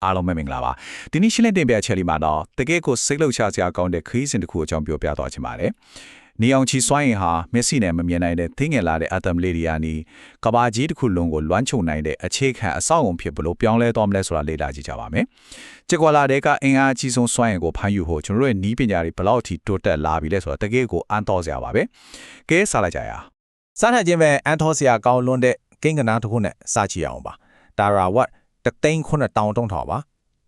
အားလုံးပဲမင်္ဂလာပါဒီနေ့ရှင်းလင်းတင်ပြချက်လေးမှာတော့တကယ်ကိုစိတ်လှုပ်ရှားစရာကောင်းတဲ့ခရီးစဉ်တစ်ခုအကြောင်းပြောပြသွားချင်ပါတယ်နေအောင်ချီစွမ်းရင်ဟာမက်ဆီနဲ့မမြင်နိုင်တဲ့သင်ငယ်လာတဲ့အတမ်လေးတွေကနေကဘာကြီးတစ်ခုလုံးကိုလွှမ်းခြုံနိုင်တဲ့အခြေခံအဆောက်အုံဖြစ်ဘလို့ပြောင်းလဲသွားမလဲဆိုတာလေ့လာကြည့်ကြပါမယ်။ချက်ကွာလာတဲ့ကအင်အားအကြီးဆုံးစွမ်းရင်ကိုဖမ်းယူဖို့ကျွန်တော်တို့ရဲ့နီးပညာတွေဘလောက်ထိတိုးတက်လာပြီလဲဆိုတာတကယ်ကိုအံ့တော်စရာပါပဲ။ကဲစားလိုက်ကြရအောင်။ စားထခြင်းပဲအန်ထောစရာကောင်းလွန်းတဲ့ကိန်းကနာတစ်ခုနဲ့စကြည့်အောင်ပါဒါရာဝတ်3,900တုံးထောင်ပ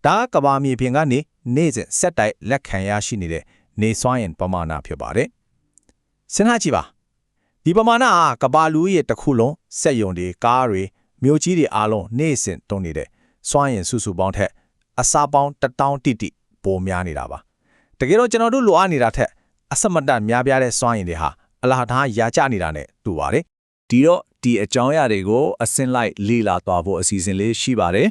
ါဒါကဘာမြေပြင်ကနေနေ့စဉ်ဆက်တိုက်လက်ခံရရှိနေတဲ့နေစွမ်းရင်ပမာဏဖြစ်ပါတယ်စဉ်းစားကြည့်ပါဒီပမာဏကကဘာလူရဲ့တစ်ခုလုံးစက်ယုံတွေကားတွေမြို့ကြီးတွေအားလုံးနေ့စဉ်တုံးနေတဲ့စွမ်းရင်စုစုပေါင်းထက်အစားပေါင်း1000တိတိပိုများနေတာပါတကယ်တော့ကျွန်တော်တို့လိုအပ်နေတာထက်အစမတန်များပြားတဲ့စွမ်းရင်တွေဟာအလားထားရာကျနေတာနဲ့တူပါတယ်ဒီတော့ဒီအကြောင်းအရာတွေကိုအစင်းလိုက်လေ့လာသွားဖို့အစီအစဉ်လေးရှိပါတယ်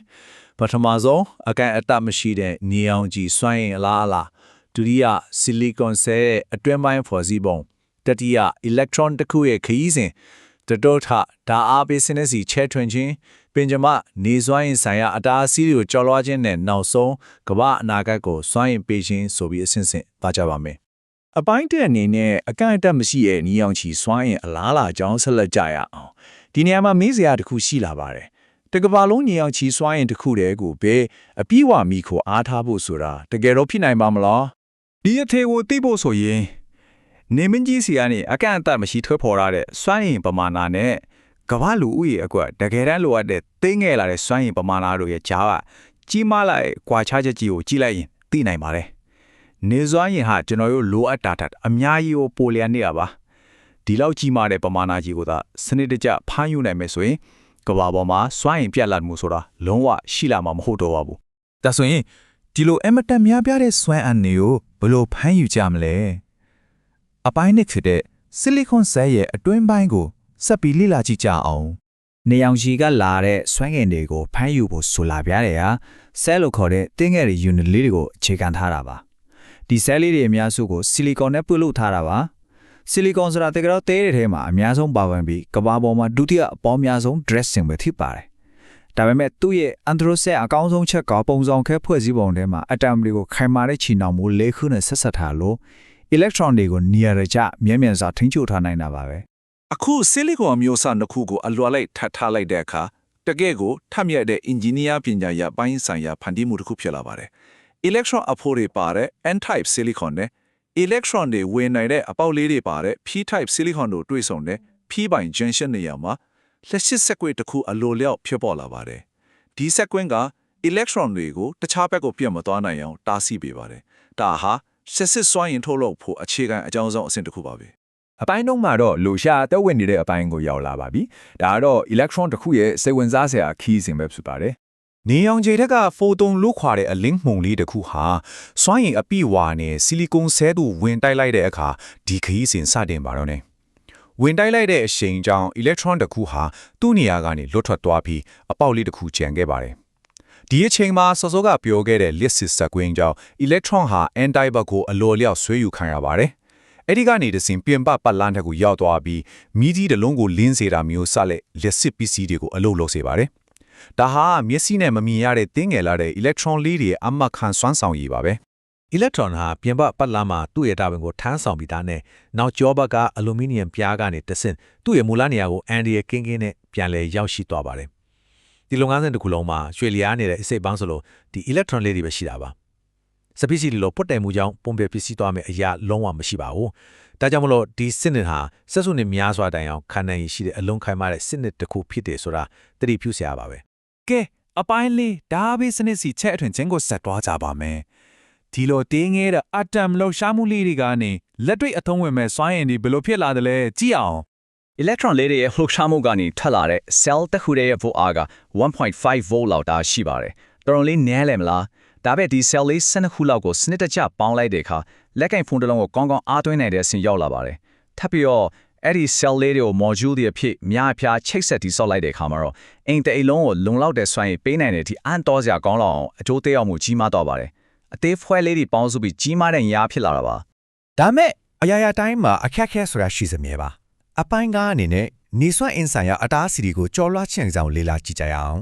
ပထမဆုံးအကန့်အတတ်မရှိတဲ့နေအောင်ကြည်စွမ်းရင်အလားအလာဒုတိယဆီလီကွန်ဆဲရဲ့အတွင်းပိုင်းဖော်စည်းပုံတတိယ electron တစ်ခုရဲ့ခရီးစဉ်တတောထဓာအားပေးစနစ်စီချဲထွင်ခြင်းပင်ကြမနေစွမ်းရင်ဆိုင်ရာအတားအဆီးတွေကိုကျော်လွှားခြင်းနဲ့နောက်ဆုံးကမ္ဘာအနာဂတ်ကိုစွမ်းရင်ပေးခြင်းဆိုပြီးအစဉ်စဉ်ပါကြပါမယ်အပိုင်းတဲ့အနေနဲ့အကန့်အတတ်မရှိတဲ့နီအောင်ချီစွမ်းရင်အလားလာကြောင်းဆက်လက်ကြရအောင်ဒီနေရာမှာမေးစရာတစ်ခုရှိလာပါတယ်တကဘာလုံးနီအောင်ချီစွမ်းရင်တစ်ခုတည်းကိုပဲအပြည့်ဝမိခိုအားထားဖို့ဆိုတာတကယ်တော့ဖြစ်နိုင်ပါမလားဒီအထေကိုသိဖို့ဆိုရင်နေမင်းကြီးစီကနေအကန့်အတတ်မရှိထွက်ပေါ်လာတဲ့စွမ်းရင်ပမာဏနဲ့ကဘာလူဦးရေအကွက်တကယ်တမ်းလိုအပ်တဲ့သိငယ်လာတဲ့စွမ်းရင်ပမာဏတို့ရဲ့ကြားကကြီးမားလာတဲ့ကွာခြားချက်ကြီးကိုကြည့်လိုက်ရင်သိနိုင်ပါတယ်နေစွမ်းရင်ဟာကျွန်တော်တို့လိုအပ်တာအများကြီးကိုပိုလျံနေတာပါဒီလောက်ကြီးမားတဲ့ပမာဏကြီးကိုသာစနစ်တကျဖမ်းယူနိုင်မယ်ဆိုရင်ကဘာပေါ်မှာစွမ်းရင်ပြတ်လာမှုဆိုတာလုံးဝရှိလာမှာမဟုတ်တော့ပါဘူးဒါဆိုရင်ဒီလိုအမတန်များပြားတဲ့စွမ်းအန်တွေကိုဘယ်လိုဖမ်းယူကြမလဲအပိုင်းနှစ်ဖြစ်တဲ့ဆီလီကွန်ဆဲရဲ့အတွင်းပိုင်းကိုဆက်ပြီးလေ့လာကြည့်ကြအောင်နေအောင်ကြီးကလာတဲ့စွမ်းငင်တွေကိုဖမ်းယူဖို့ဆိုလာပြတဲ့ဟာဆဲလို့ခေါ်တဲ့တင်းငယ်တွေ unit လေးတွေကိုအခြေခံထားတာပါဒီဆဲလေးတွေအများစုကိုဆီလီကွန်နဲ့ပြုလုပ်ထားတာပါဆီလီကွန်ဆိုတာတကယ်တော့သေးတဲ့ထဲမှာအများဆုံးပါဝင်ပြီးကမ္ဘာပေါ်မှာဒုတိယအပေါင်းများဆုံး dressing ပဲဖြစ်ပါတယ်ဒါပေမဲ့သူ့ရဲ့အန်ဒရိုဆက်အကောင်းဆုံးချက်ကပုံစံခဲဖွဲ့စည်းပုံထဲမှာအတမ်တွေကိုခိုင်မာတဲ့ချီနှောင်မှု၄ခုနဲ့ဆက်ဆက်ထားလို့ electron တွေကိုနေရာကျမြဲမြံစွာထိန်းချုပ်ထားနိုင်တာပါပဲအခုဆီလီကွန်မျိုးစားနှစ်ခုကိုအလွယ်လိုက်ထပ်ထားလိုက်တဲ့အခါတကယ်ကိုထပ်မြက်တဲ့ engineer ပညာရပ်ပိုင်းဆိုင်ရာဖန်တီးမှုတစ်ခုဖြစ်လာပါတယ် electron အဖို့တွေပါတဲ့ n-type silicon နဲ့ electron တွေဝင်နိုင်တဲ့အပေါက်လေးတွေပါတဲ့ p-type silicon တို့တွေ့ဆုံတဲ့ p-byte junction နေရာမှာလက်ရှိဆက်ကွေးတစ်ခုအလိုလျောက်ဖြစ်ပေါ်လာပါတယ်ဒီဆက်ကွင်းက electron တွေကိုတခြားဘက်ကိုပြတ်မသွားနိုင်အောင်တားဆီးပေးပါတယ်ဒါဟာဆက်စစ်စွမ်းရင်ထုတ်လုပ်ဖို့အခြေခံအကြောင်းဆုံးအဆင့်တစ်ခုပါပဲအပိုင်းတော့မှာတော့လူရှာတက်ဝင်နေတဲ့အပိုင်းကိုရောက်လာပါပြီဒါကတော့ electron တစ်ခုရဲ့စိတ်ဝင်စားစရာခီးစဉ်ပဲဖြစ်ပါတယ်နေအောင်ခြေထက်ကဖိုတုံလုခွာတဲ့အလင်းမှုန်လေးတစ်ခုဟာစွမ်းရည်အပြည့်ဝနဲ့ဆီလီကွန်ဆဲသူဝင်တိုက်လိုက်တဲ့အခါဒီခရီးစဉ်စတင်ပါတော့တယ်ဝင်တိုက်လိုက်တဲ့အရှိန်ကြောင့် electron တစ်ခုဟာသူ့နေရာကနေလွတ်ထွက်သွားပြီးအပေါက်လေးတစ်ခုကျန်ခဲ့ပါတယ်ဒီအချိန်မှာစောစောကပြောခဲ့တဲ့လစ်စစ်ဆက်ကွင်းကြောင့် electron ဟာ n-type ဘက်ကိုအလိုလျောက်ဆွဲယူခံရပါတယ်အဲ့ဒီကနေတစင်ပြင်ပပတ်လန်းတဲ့ကိုရောက်သွားပြီးမိကြီးတလုံးကိုလင်းစေတာမျိုးစလက်လက်စစ်ပစ္စည်းတွေကိုအလုပ်လုပ်စေပါတယ်ဒါဟာမျက်စိနဲ့မမြင်ရတဲ့တင်းငယ်လာတဲ့ electron လေးတွေအမခံစွမ်းဆောင်ရည်ပါပဲ electron ဟာပြင်ပပတ်လန်းမှာသူ့ရဲ့တာဝန်ကိုထမ်းဆောင်ပြီးသားနဲ့နောက်ကျောဘက်ကအလူမီနီယံပြားကနေတဆင့်သူ့ရဲ့မူလနေရာကိုအန်ဒီရဲ့ကင်းကင်းနဲ့ပြန်လည်ရောက်ရှိသွားပါတယ်ဒီလုပ်ငန်းစဉ်တစ်ခုလုံးမှာရွှေလျားနေတဲ့အစိပ်ပေါင်းစလို့ဒီ electron လေးတွေပဲရှိတာပါစပီစီလိုပွတ်တိုင်မှုကြောင့်ပုံပြပစ္စည်းသွားမယ့်အရာလုံးဝမရှိပါဘူးဒါကြောင့်မလို့ဒီစစ်နစ်ဟာဆက်စုနှစ်များစွာတိုင်အောင်ခံနိုင်ရရှိတဲ့အလုံးခိုင်မာတဲ့စစ်နစ်တစ်ခုဖြစ်တယ်ဆိုတာသတိပြုစရာပါပဲကဲအပိုင်းလေးဒါဘေးစနစ်စီချက်အထွင်ချင်းကိုဆက်သွားကြပါမယ်ဒီလိုတင်းငယ်တဲ့အတမ်လှရှားမှုလေးတွေကနေလက်တွေ့အသုံးဝင်မဲ့စွမ်းရည်တွေဘယ်လိုဖြစ်လာတယ်လဲကြည့်အောင် electron လေးတွေရဲ့လှရှားမှုကနေထွက်လာတဲ့ cell တစ်ခုရဲ့ volt အားက 1.5 volt လောက်တာရှိပါတယ်တော်တော်လေးနည်းလဲမလားဒါပေမဲ့ဒီ cell လေး12ခုလောက်ကိုစနစ်တကျပေါင်းလိုက်တဲ့အခါလက်ကင်ဖုန်းတစ်လုံးကိုကောင်းကောင်းအားသွင်းနိုင်တဲ့အဆင့်ရောက်လာပါတယ်ထပ်ပြီးတော့အဲ့ဒီ cell လေးတွေကို module တွေအဖြစ်များပြားချိတ်ဆက်တည်ဆောက်လိုက်တဲ့အခါမှာတော့အိမ်တအိမ်လုံးကိုလုံလောက်တဲ့စွမ်းရည်ပေးနိုင်တဲ့အထိအန်တော်စရာကောင်းလောက်အောင်အကျိုးသက်ရောက်မှုကြီးမားတော့ပါတယ်အသေးဖွဲလေးတွေပေါင်းစုပြီးကြီးမားတဲ့ညာဖြစ်လာတာပါဒါမဲ့အရာရာတိုင်းမှာအခက်အခဲဆိုတာရှိစမြဲပါအပိုင်းကားအနေနဲ့နေစွမ်းအင်ဆိုင်ရာအတားအဆီးတွေကိုကြော်လွှားချင်အောင်လေ့လာကြည့်ကြရအောင်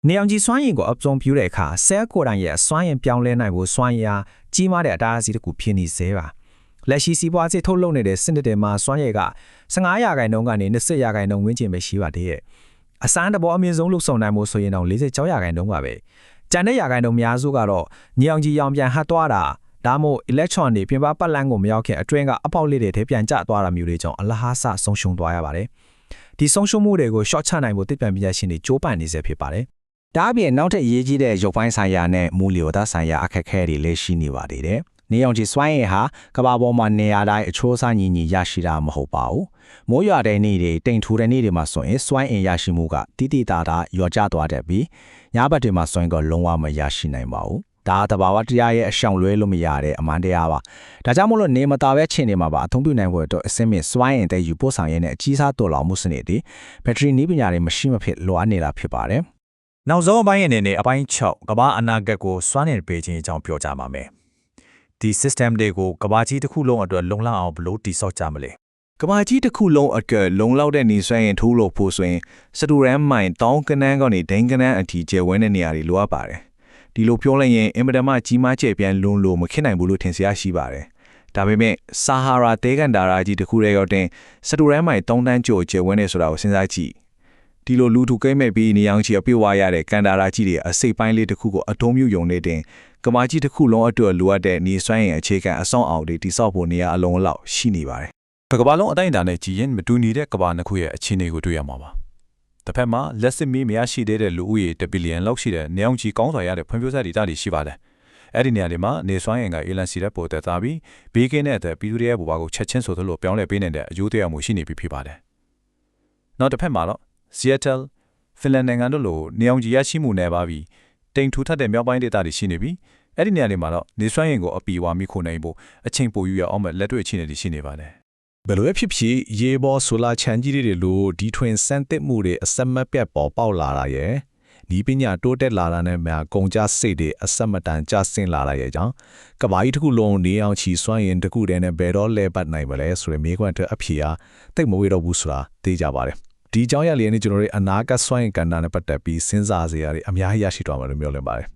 နေအောင်ကြီးစွမ်းရည်ကိုအပြုံပြတဲ့အခါဆဲကိုယ်တိုင်ရဲ့စွမ်းရည်ပြောင်းလဲနိုင်ဖို့စွမ်းရည်အားကြီးမားတဲ့အတားအဆီးတစ်ခုဖြစ်နေစေပါလက်ရှိစီးပွားရေးထုတ်လုပ်နေတဲ့စနစ်တွေမှာစွမ်းရည်က15%ကနေ20%ဝန်းကျင်ပဲရှိပါတယ်အစမ်းတဘောအမြင့်ဆုံးလှုပ်ဆောင်နိုင်မှုဆိုရင်တော့46%ပါပဲကျန်တဲ့ရာခိုင်နှုန်းများစုကတော့ညောင်ကြီးရောင်ပြန်ဟတ်သွားတာဒါမှမဟုတ် electron တွေပြင်ပပတ်လန်းကိုမရောက်ခင်အတွင်းကအပေါက်လေးတွေထဲပြန်ကျသွားတာမျိုးတွေကြောင့်အလဟားဆဆုံးရှုံးသွားရပါတယ်ဒီဆုံးရှုံးမှုတွေကို short ချနိုင်ဖို့တစ်ပြန်ပြရရှင်တွေကြိုးပမ်းနေစေဖြစ်ပါတယ်ဒါအပြင်နောက်ထပ်အရေးကြီးတဲ့ရုပ်ပိုင်းဆိုင်ရာနဲ့မူလျော်သားဆိုင်ရာအခက်အခဲတွေလည်းရှိနေပါသေးတယ်နေအောင်ကြီးစွမ်းရည်ဟာကဘာပေါ်မှာနေရာတိုင်းအချိုးအစားညီညီရရှိတာမဟုတ်ပါဘူးမိုးရွာတဲ့နေ့တွေတိမ်ထူတဲ့နေ့တွေမှာဆိုရင်စွမ်းအင်ရရှိမှုကတိတိတာတာလျော့ကျသွားတတ်ပြီးညဘက်တွေမှာဆိုရင်ကလုံးဝမရရှိနိုင်ပါဘူးဒါတဘာဝတရားရဲ့အရှောင်လွဲလို့မရတဲ့အမှန်တရားပါဒါကြောင့်မို့လို့နေမတာပဲချင်းနေမှာပါအသုံးပြုနိုင်ဖို့အတွက်အစင်းမြင့်စွမ်းအင်တဲ့ယူပို့ဆောင်ရေးနဲ့အကြီးစားတော်လောင်မှုစနစ်တွေဘက်ထရီနည်းပညာတွေမရှိမဖြစ်လိုအပ်နေတာဖြစ်ပါတယ်နောက်ဆုံးအပိုင်းအနေနဲ့အပိုင်း6ကမ္ဘာအနာဂတ်ကိုစွမ်းနေပေးခြင်းအကြောင်းပြောကြပါမယ်ဒီ system တွေကိုကမ္ဘာကြီးတစ်ခုလုံးအတွက်လုံလောက်အောင်ဘလို့တိစောက်ကြမလဲကမ္ဘာကြီးတစ်ခုလုံးအတွက်လုံလောက်တဲ့နေစွမ်းရင်ထိုးလို့ဖို့ဆိုရင်စတူရန်မိုင်တောင်းကနန်းကနေဒိန်းကနန်းအထိကျယ်ဝန်းတဲ့နေရာတွေလိုအပ်ပါတယ်ဒီလိုပြောလိုက်ရင်အင်မတန်မှကြီးမားကျယ်ပြန့်လွန်းလို့မခင်နိုင်ဘူးလို့ထင်ရှားရှိပါတယ်ဒါပေမဲ့ဆာဟာရာတဲကန်ဒါရာကြီးတစ်ခုတည်းရောက်တဲ့စတူရန်မိုင်3တန်းကျော်ကျယ်ဝန်းနေဆိုတာကိုစဉ်းစားကြည့်ဒီလိုလူထုကိမဲ့ပြီးနေအောင်ချီအပြည့်ဝရတဲ့ကန်ဒါရာကြီးတွေအစိပ်ပိုင်းလေးတစ်ခုကိုအထုံးမြုံယုံနေတင်ကမာကြီးတစ်ခုလုံးအတွက်လိုအပ်တဲ့နေစွမ်းရည်အခြေခံအဆောင်အောင်တွေတိစောက်ဖို့နေရာအလုံးလောက်ရှိနေပါတယ်ကမ္ဘာလုံးအတိုင်းအတာနဲ့ကြည်ရင်မတူညီတဲ့ကမ္ဘာနှစ်ခုရဲ့အခြေအနေကိုတွေ့ရမှာပါတစ်ဖက်မှာလက်စစ်မီးမရရှိသေးတဲ့လူဦးရေ1ဘီလီယံလောက်ရှိတဲ့နေအောင်ချီကောင်းစွာရတဲ့ဖွံ့ဖြိုးစတဲ့ဒေသတွေရှိပါတယ်အဲ့ဒီနေရာတွေမှာနေစွမ်းရည်ကအီလန်စီတဲ့ပိုတက်သားပြီးဘေးကင်းတဲ့ပြည်သူတွေရဲ့ဘဝကိုချက်ချင်းဆိုသလိုပြောင်းလဲပေးနေတဲ့အကျိုးတရားမှုရှိနေပြီဖြစ်ပါတယ်နောက်တစ်ဖက်မှာတော့ Seattle ဖင်လန်နိုင်ငံတို့လိုနေအောင်ကြီးရရှိမှုနဲ့ပါပြီးတိမ်ထူထပ်တဲ့မြောက်ပိုင်းဒေသတွေရှိနေပြီးအဲ့ဒီနေရာတွေမှာတော့နေစွမ်းရည်ကိုအပီဝါမိခိုနိုင်ဖို့အချိန်ပိုယူရအောင်မဲ့လက်တွေ့အခြေအနေတွေရှိနေပါတယ်ဘယ်လိုဖြစ်ဖြစ်ရေပေါ်ဆိုလာချန်ကြီးတွေလိုဒီထွင်စမ်းသစ်မှုတွေအစမပြတ်ပေါ်ပေါက်လာတာရဲ့ဒီပညာတိုးတက်လာတာနဲ့များကုန်ကြစိတ်တွေအစမတန်ကျဆင်းလာတာရဲ့ကြောင့်ကဘာကြီးတစ်ခုလုံးနေအောင်ချီစွမ်းရင်တစ်ခုတည်းနဲ့ဘယ်တော့လဲပတ်နိုင်မလဲဆိုရယ်မိခွန်းအတွက်အဖြေအားတိတ်မဝေတော့ဘူးဆိုတာသိကြပါတယ်ဒီအကြောင်းရလျက်နဲ့ကျွန်တော်တို့အနာဂတ်စွမ်းရင်ကဏ္ဍနဲ့ပတ်သက်ပြီးစဉ်းစားစရာတွေအများကြီးရရှိသွားမှာလို့မျှော်လင့်ပါတယ်